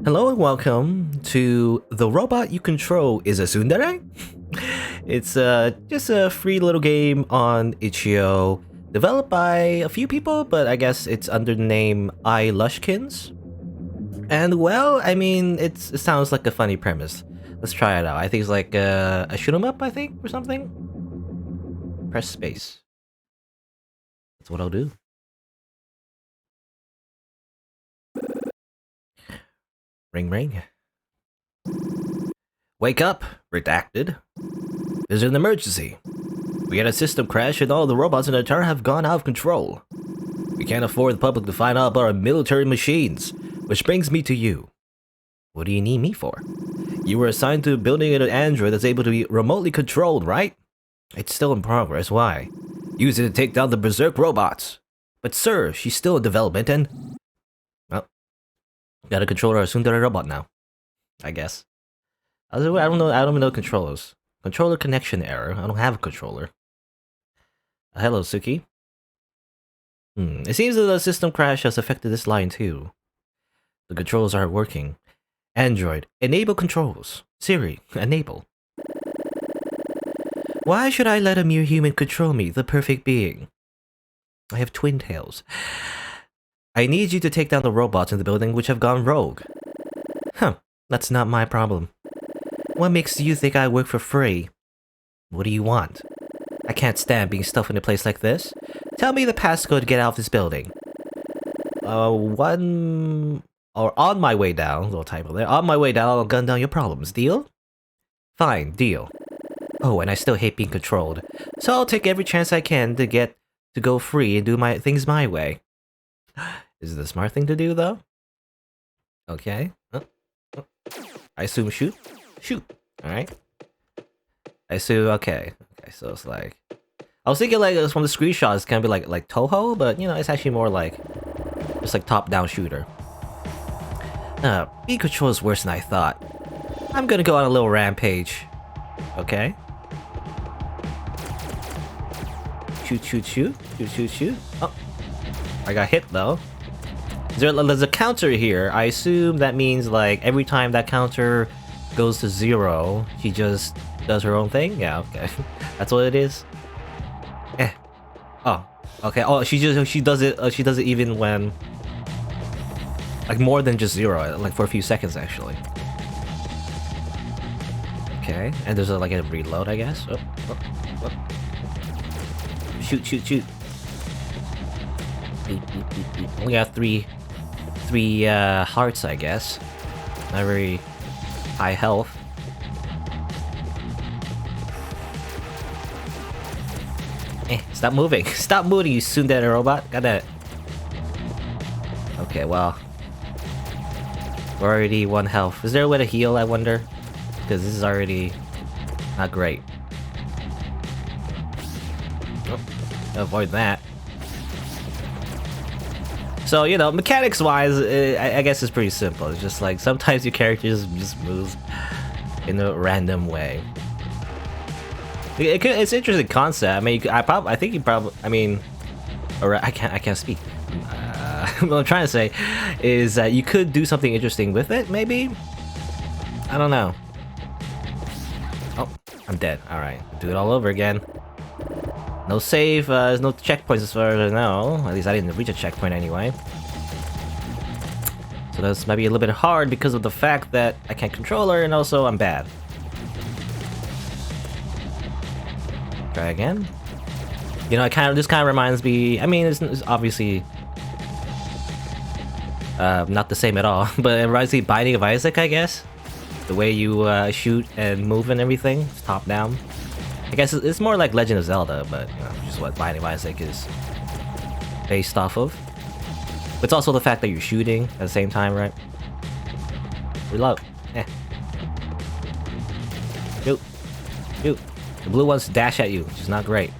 Hello and welcome to The Robot You Control is a Tsundere? It's just a free little game on itch.io, developed by a few people, but I guess it's under the name iLushkins. And well, I mean, it sounds like a funny premise. Let's try it out. I think it's like a shoot 'em up, I think, or something. Press space. That's what I'll do. Ring ring. Wake up, redacted. There's an emergency. We had a system crash and all the robots in the tower have gone out of control. We can't afford the public to find out about our military machines, which brings me to you. What do you need me for? You were assigned to building an android that's able to be remotely controlled, right? It's still in progress, why? Use it to take down the berserk robots. But sir, she's still in development and... Well, gotta control our Tsundere robot now. I guess. I don't know controllers. Controller connection error. I don't have a controller. Hello, Suki. It seems that the system crash has affected this line too. The controls aren't working. Android, enable controls. Siri, enable. Why should I let a mere human control me, the perfect being? I have twin tails. I need you to take down the robots in the building which have gone rogue. Huh, that's not my problem. What makes you think I work for free? What do you want? I can't stand being stuffed in a place like this. Tell me the passcode to get out of this building. On my way down, little typo there. On my way down, I'll gun down your problems. Deal? Fine, deal. Oh, and I still hate being controlled. So I'll take every chance I can to get to go free and do my things my way. Is it the smart thing to do, though? Okay. I assume shoot. Shoot. Alright. I assume, okay. Okay, so it's like... I was thinking like from the screenshots, it's gonna be like Toho, but you know, it's actually more like... just like top-down shooter. Being controlled is worse than I thought. I'm gonna go on a little rampage. Okay. Shoot, shoot, shoot. Shoot, shoot, shoot. Oh. I got hit though. There's a counter here. I assume that means like every time that counter goes to 0, she just does her own thing? Yeah, okay. That's what it is? Eh. Oh. Okay. Oh, she does it even when like more than just 0, like for a few seconds actually. Okay, and there's like a reload, I guess. Oh. Shoot, shoot, shoot. Only got three hearts, I guess. Not very high health. Stop moving. Stop moving, you Tsundere robot. Got that. Okay, well. We're already 1 health. Is there a way to heal, I wonder? Because this is already not great. Oh, avoid that. So, you know, mechanics-wise, I guess it's pretty simple. It's just like, sometimes your character just moves in a random way. It's an interesting concept. I mean, I think you probably, I mean, or I can't speak. What I'm trying to say is that you could do something interesting with it, maybe? I don't know. Oh, I'm dead. Alright, do it all over again. No save, there's no checkpoints as far as I know. At least I didn't reach a checkpoint anyway. So this might be a little bit hard because of the fact that I can't control her and also I'm bad. Try again. You know, this kind of reminds me, I mean, it's obviously not the same at all, but it reminds me of Binding of Isaac, I guess. The way you shoot and move and everything, it's top down. I guess it's more like Legend of Zelda, but you know, just what Binding of Isaac is based off of. But it's also the fact that you're shooting at the same time, right? Reload. Shoot. Shoot. The blue ones dash at you, which is not great.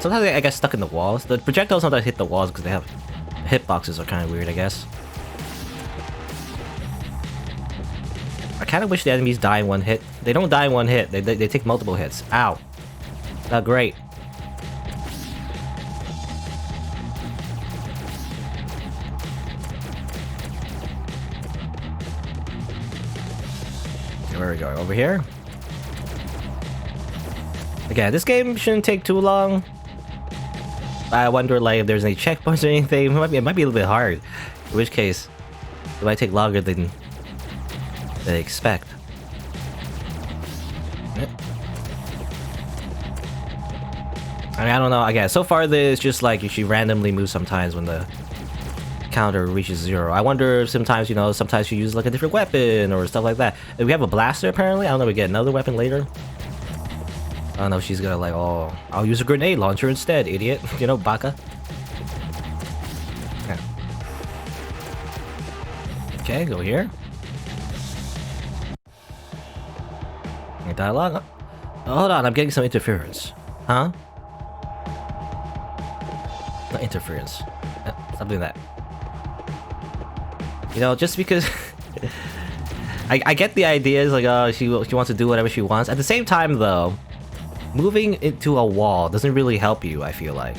Sometimes I get stuck in the walls. The projectiles sometimes hit the walls because they have hitboxes are kind of weird, I guess. I kind of wish the enemies die in 1 hit. They don't die in 1 hit. They take multiple hits. Ow. Not great. Okay, where are we going? Over here? Again, this game shouldn't take too long. I wonder, like, if there's any checkpoints or anything. It might be a little bit hard. In which case, it might take longer than they expect. I mean, I don't know. Again, so far it's just like she randomly moves sometimes when the counter reaches 0. I wonder if sometimes, you know, sometimes she uses like a different weapon or stuff like that. If we have a blaster apparently, I don't know, we get another weapon later. I don't know if she's gonna like, oh, I'll use a grenade launcher instead, idiot. You know, baka. Yeah. Okay, go here. Any dialogue? Oh, hold on, I'm getting some interference. Huh? Not interference. Stop doing that. You know, just because... I get the idea, is like, oh, she wants to do whatever she wants. At the same time, though, moving into a wall doesn't really help you, I feel like.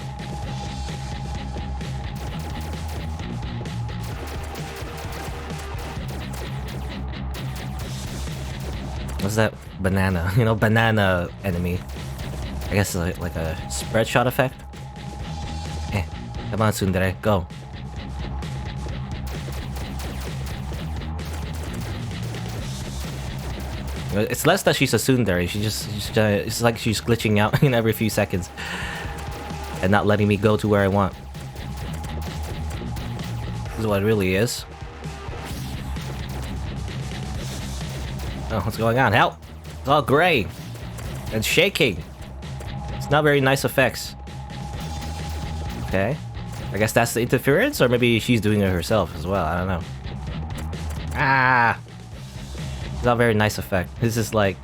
What's that? Banana. You know, banana enemy. I guess like a spread shot effect. Eh, come on, Tsundere, go. It's less that she's a Tsundere, it's like she's glitching out in every few seconds and not letting me go to where I want. This is what it really is. Oh, what's going on? Help! It's all gray and shaking. It's not very nice effects. Okay. I guess that's the interference, or maybe she's doing it herself as well. I don't know. Ah! It's not a very nice effect. This is like...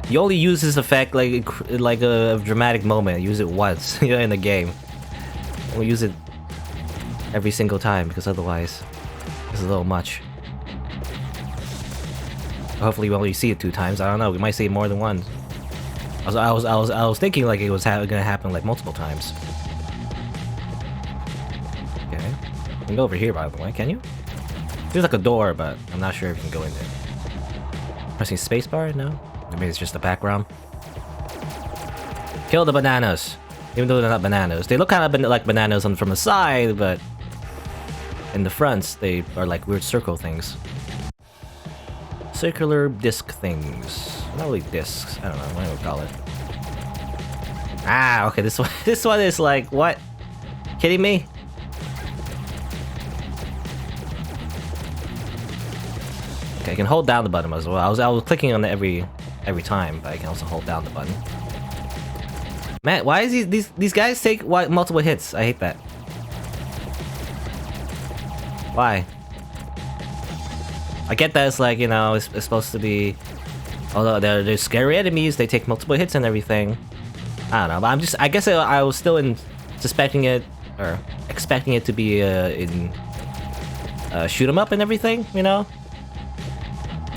You only use this effect like a dramatic moment. Use it once, you know, in the game. Don't use it every single time, because otherwise it's a little much. Hopefully we only see it 2 times. I don't know. We might see it more than once. I was thinking like it was gonna happen like multiple times. Okay. You can go over here, by the way. Can you? There's like a door, but I'm not sure if you can go in there. Pressing spacebar? No? Maybe it's just the background. Kill the bananas! Even though they're not bananas. They look kind of like bananas from the side, but... in the fronts, they are like weird circle things. Circular disc things. Not really discs. I don't know what I would call it. Ah, okay, this one is like, what? Kidding me? Okay, I can hold down the button as well. I was clicking on it every time, but I can also hold down the button. Man, why is these guys take multiple hits? I hate that. Why? I get that it's like, you know, it's supposed to be... Although they're scary enemies, they take multiple hits and everything. I don't know, but I guess I was still suspecting it, or expecting it to be in shoot 'em up and everything, you know?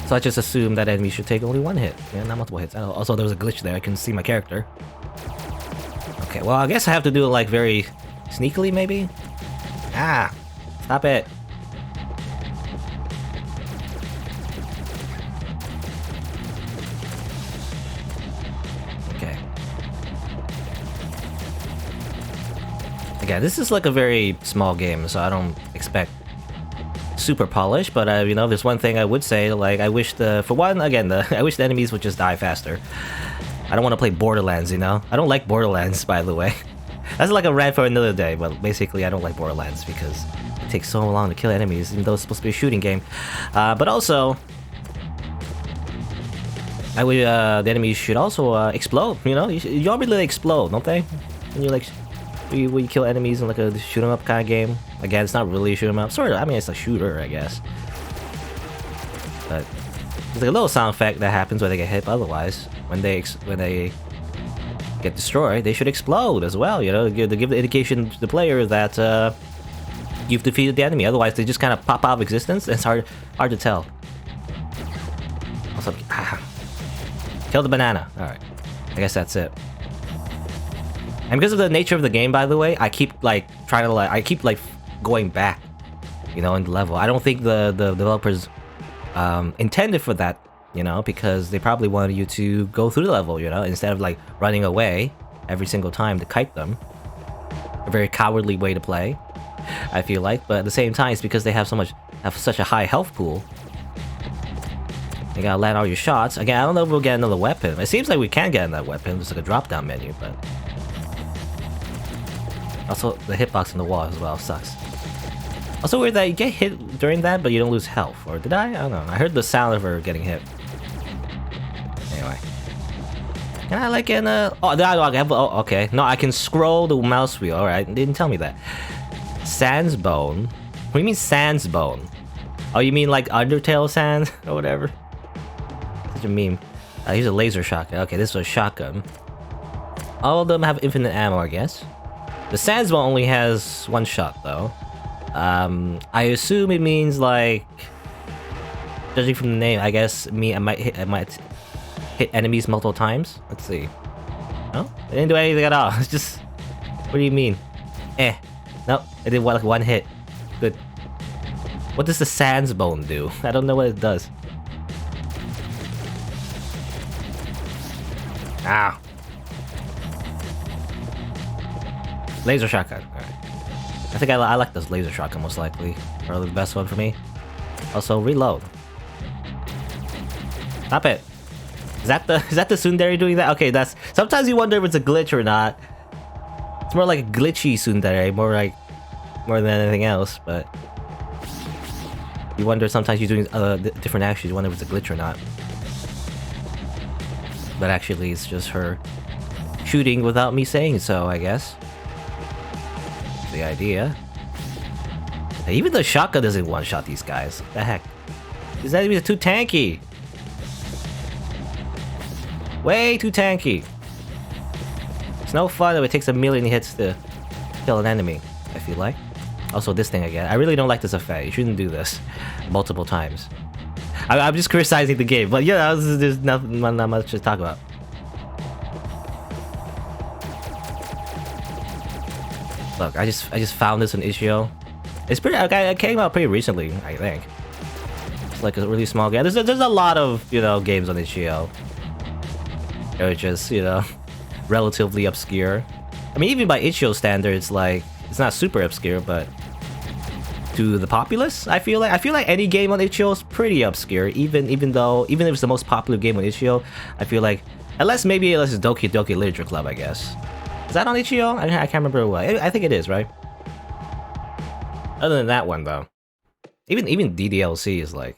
So I just assumed that enemy should take only 1 hit, yeah, not multiple hits. Also, there was a glitch there, I couldn't see my character. Okay, well, I guess I have to do it like very sneakily, maybe? Ah! Stop it! Yeah, this is like a very small game, so I don't expect super polish, but you know, there's one thing I would say, like, I wish for one, again, I wish the enemies would just die faster. I don't want to play Borderlands, you know? I don't like Borderlands, by the way. That's like a rant for another day, but basically I don't like Borderlands because it takes so long to kill enemies, even though it's supposed to be a shooting game. But also, I would, the enemies should also explode, you know? You all really explode, don't they? And you're like... We kill enemies in like a shoot 'em up kind of game. Again, it's not really a shoot 'em up. Sort of. I mean, it's a shooter, I guess. But there's like a little sound effect that happens when they get hit. Otherwise, when they get destroyed, they should explode as well. You know, to give the indication to the player that you've defeated the enemy. Otherwise, they just kind of pop out of existence. And it's hard to tell. Also, kill the banana. All right. I guess that's it. And because of the nature of the game, by the way, I keep like trying to I keep going back, you know, in the level. I don't think the developers intended for that you know, because they probably wanted you to go through the level, you know, instead of like running away every single time to kite them. A very cowardly way to play, I feel like, but at the same time, it's because they have such a high health pool. You gotta land all your shots. Again, I don't know if we'll get another weapon. It seems like we can get another weapon. It's like a drop-down menu, but... Also, the hitbox on the wall as well sucks. Also weird that you get hit during that, but you don't lose health. Or did I? I don't know. I heard the sound of her getting hit. Anyway. And I like in okay. No, I can scroll the mouse wheel. Alright, didn't tell me that. Sandsbone? What do you mean Sandsbone? Oh, you mean like Undertale Sands? Or whatever? Such a meme. Here's a laser shotgun. Okay, this is a shotgun. All of them have infinite ammo, I guess. The Sandsbone only has one shot, though. I assume it means like... Judging from the name, I guess I might hit enemies multiple times. Let's see. No? I didn't do anything at all. It's just... What do you mean? Nope. I did like one hit. Good. What does the Sandsbone do? I don't know what it does. Ow. Laser shotgun. Alright. I think I like this laser shotgun most likely. Probably the best one for me. Also, reload. Stop it. Is that the Tsundere doing that? Okay, that's... Sometimes you wonder if it's a glitch or not. It's more like a glitchy Tsundere, more than anything else, but... You wonder sometimes you're doing different actions, you wonder if it's a glitch or not. But actually, it's just her shooting without me saying so, I guess. The idea. Hey, even the shotgun doesn't one-shot these guys. What the heck? These enemies are too tanky. Way too tanky. It's no fun if it takes a million hits to kill an enemy, I feel like. Also, this thing again. I really don't like this effect. You shouldn't do this multiple times. I'm just criticizing the game, but yeah, there's not much to talk about. Look, I just found this on itch.io. It's pretty. Okay, it came out pretty recently, I think. It's like a really small game. There's a lot of, you know, games on itch.io. They're just, you know, relatively obscure. I mean, even by itch.io standards, like, it's not super obscure, but to the populace, I feel like any game on itch.io is pretty obscure. Even if it's the most popular game on itch.io, I feel like unless it's Doki Doki Literature Club, I guess. Is that on itch.io? I can't remember what. I think it is, right? Other than that one, though, even DDLC is like,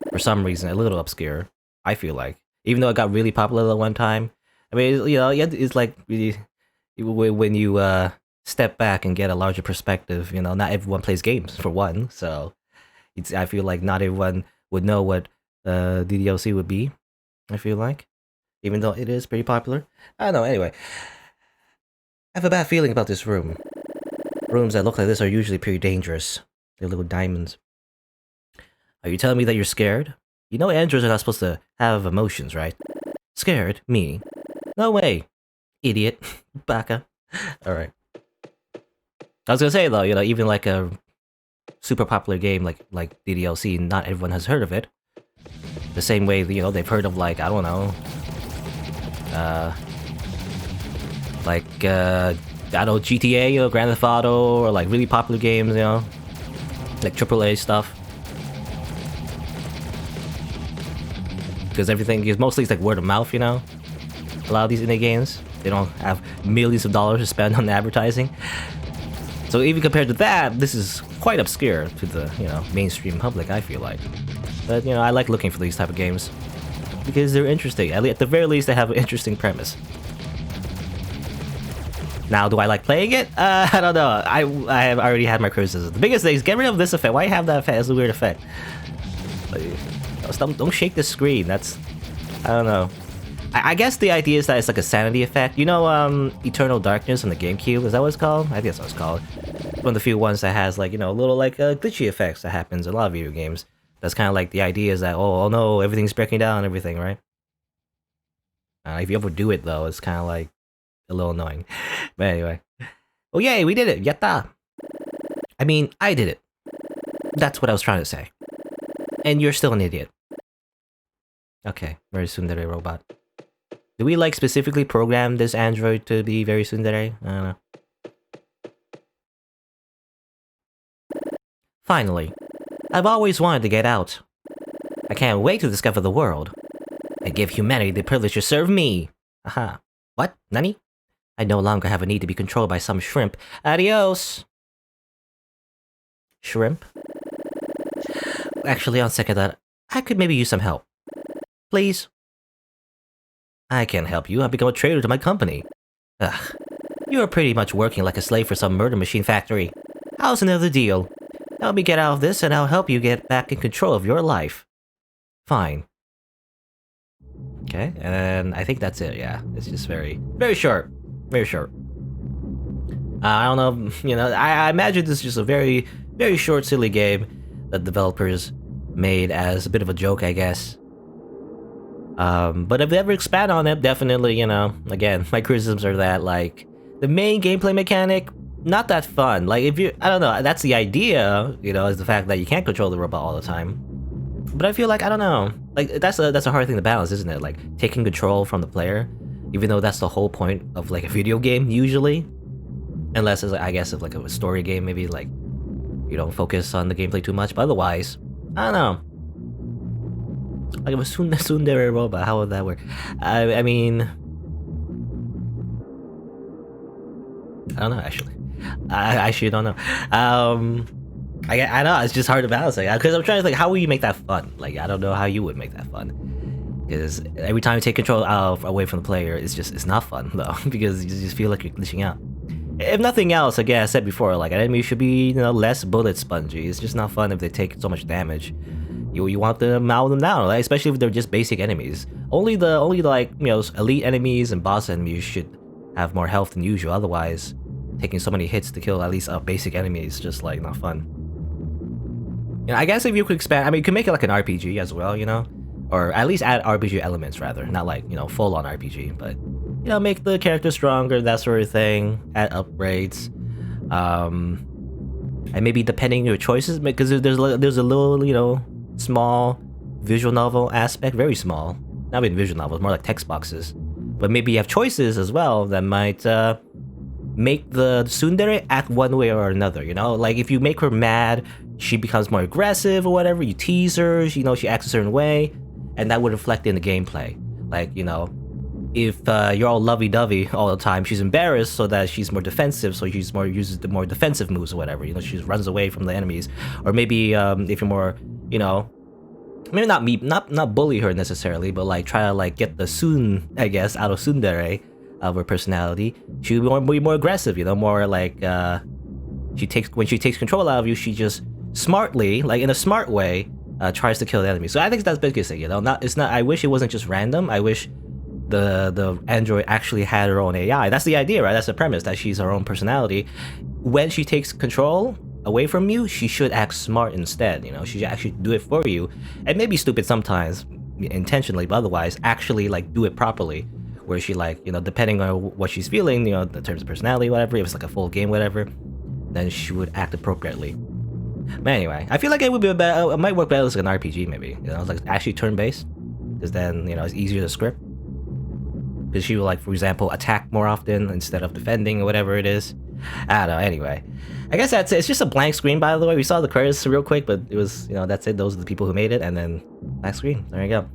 for some reason, a little obscure. I feel like, even though it got really popular at one time. I mean, you know, it's like really, when you step back and get a larger perspective. You know, not everyone plays games for one, so I feel like not everyone would know what DDLC would be. I feel like, even though it is pretty popular. I don't know. Anyway. I have a bad feeling about this room. Rooms that look like this are usually pretty dangerous. They're little diamonds. Are you telling me that you're scared? You know androids are not supposed to have emotions, right? Scared? Me? No way. Idiot. Baka. Alright. I was gonna say though, you know, even like a super popular game like DDLC, not everyone has heard of it. The same way, you know, they've heard of like, I don't know, like, I don't know, GTA, you know, Grand Theft Auto, or like really popular games, you know, like AAA stuff. Because everything is mostly like word of mouth, you know. A lot of these indie games, they don't have millions of dollars to spend on advertising. So even compared to that, this is quite obscure to the, you know, mainstream public, I feel like. But, you know, I like looking for these type of games because they're interesting. At the very least, they have an interesting premise. Now, do I like playing it? I don't know. I have already had my criticism. The biggest thing is get rid of this effect. Why have that effect? It's a weird effect. Don't shake the screen. That's... I don't know. I guess the idea is that it's like a sanity effect. You know, Eternal Darkness on the GameCube? Is that what it's called? I think that's what it's called. It's one of the few ones that has, like, you know, little, like, glitchy effects that happens in a lot of video games. That's kind of like the idea is that, oh no, everything's breaking down and everything, right? If you overdo it, though, it's kind of like a little annoying. But anyway. Oh yay, we did it! Yatta! I mean, I did it. That's what I was trying to say. And you're still an idiot. Okay, very tsundere robot. Do we like specifically program this android to be very tsundere? I don't know. Finally, I've always wanted to get out. I can't wait to discover the world and give humanity the privilege to serve me. Aha. What? Nani? I no longer have a need to be controlled by some shrimp. Adios! Shrimp? Actually, on second thought, I could maybe use some help. Please? I can't help you. I've become a traitor to my company. Ugh. You are pretty much working like a slave for some murder machine factory. How's another deal? Help me get out of this and I'll help you get back in control of your life. Fine. Okay, and I think that's it, yeah. It's just very short. Very short. I don't know, you know, I imagine this is just a very short, silly game that developers made as a bit of a joke, I guess. But if they ever expand on it, definitely, you know, again, my criticisms are that, like, the main gameplay mechanic, not that fun. Like, if you, I don't know, that's the idea, you know, is the fact that you can't control the robot all the time. But I feel like, I don't know, like, that's a hard thing to balance, isn't it? Like, taking control from the player, even though that's the whole point of, like, a video game, usually. Unless it's, I guess, if, like, a story game, maybe, like, you don't focus on the gameplay too much, but otherwise, I don't know. Like, if a tsundere robot, how would that work? I mean... I don't know, actually. I actually don't know. I know, it's just hard to balance, like, because I'm trying to think, how will you make that fun? Like, I don't know how you would make that fun. Because every time you take control away from the player, it's not fun, though, because you just feel like you're glitching out. If nothing else, again, I said before, like, an enemy should be, you know, less bullet spongy. It's just not fun if they take so much damage. You want to mow them down, like, especially if they're just basic enemies. Only the like, you know, elite enemies and boss enemies should have more health than usual. Otherwise, taking so many hits to kill at least a basic enemy is just, like, not fun. You know, I guess if you could expand, I mean, you could make it like an RPG as well, you know? Or at least add RPG elements, rather. Not like, you know, full-on RPG, but, you know, make the character stronger, that sort of thing. Add upgrades. And maybe depending on your choices, because there's a little, you know, small visual novel aspect, very small. Not even visual novels, more like text boxes. But maybe you have choices as well that might make the tsundere act one way or another, you know? Like, if you make her mad, she becomes more aggressive or whatever, you tease her, you know, she acts a certain way, and that would reflect in the gameplay. Like, you know, if you're all lovey-dovey all the time, she's embarrassed so that she's more defensive, so she's uses the more defensive moves or whatever, you know, she just runs away from the enemies. Or maybe if you're more, you know, maybe not bully her necessarily, but like try to like get the tsun, I guess, out of tsundere of her personality. She would be more aggressive, you know, more like when she takes control out of you, she just smartly, like in a smart way, tries to kill the enemy. So I think that's the biggest thing, you know. I wish it wasn't just random. I wish the android actually had her own AI. That's the idea, right? That's the premise, that she's her own personality. When she takes control away from you, she should act smart instead, you know. She should actually do it for you, and maybe stupid sometimes intentionally, but otherwise actually like do it properly, where she, like, you know, depending on what she's feeling, you know, in terms of personality, whatever, if it's like a full game, whatever, then she would act appropriately. But anyway, I feel like it would be it might work better as like an RPG, maybe, you know, like actually turn-based, because then, you know, it's easier to script. Because she will, like, for example, attack more often instead of defending or whatever it is. I don't know, anyway. I guess that's it. It's just a blank screen, by the way. We saw the credits real quick, but it was, you know, that's it. Those are the people who made it, and then blank screen. There you go.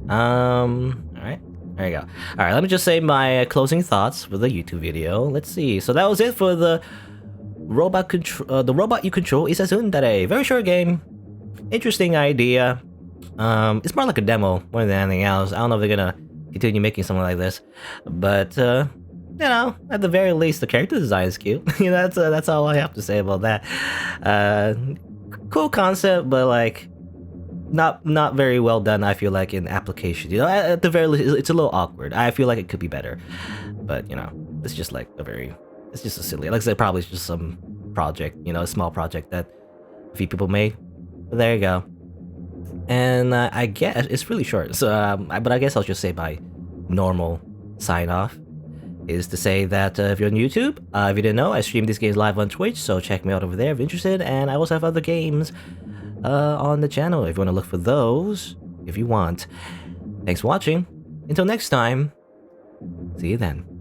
Alright. There you go. Alright, let me just say my closing thoughts for the YouTube video. Let's see. So that was it for the robot you control is a tsundere. Very short game. Interesting idea. It's more like a demo more than anything else. I don't know if they're gonna continue making something like this, but you know, at the very least, the character design is cute. You know, that's all I have to say about that. Cool concept, but like not very well done, I feel like, in application. You know, at the very least, it's a little awkward. I feel like it could be better, but you know, it's just like it's just a silly, like I said, probably just some project, you know, a small project that a few people made. But there you go. And I guess it's really short, so but I guess I'll just say my normal sign off is to say that if you're on YouTube, if you didn't know, I stream these games live on Twitch, so check me out over there if you're interested. And I also have other games on the channel if you want to look for those, if you want. Thanks for watching. Until next time, see you then.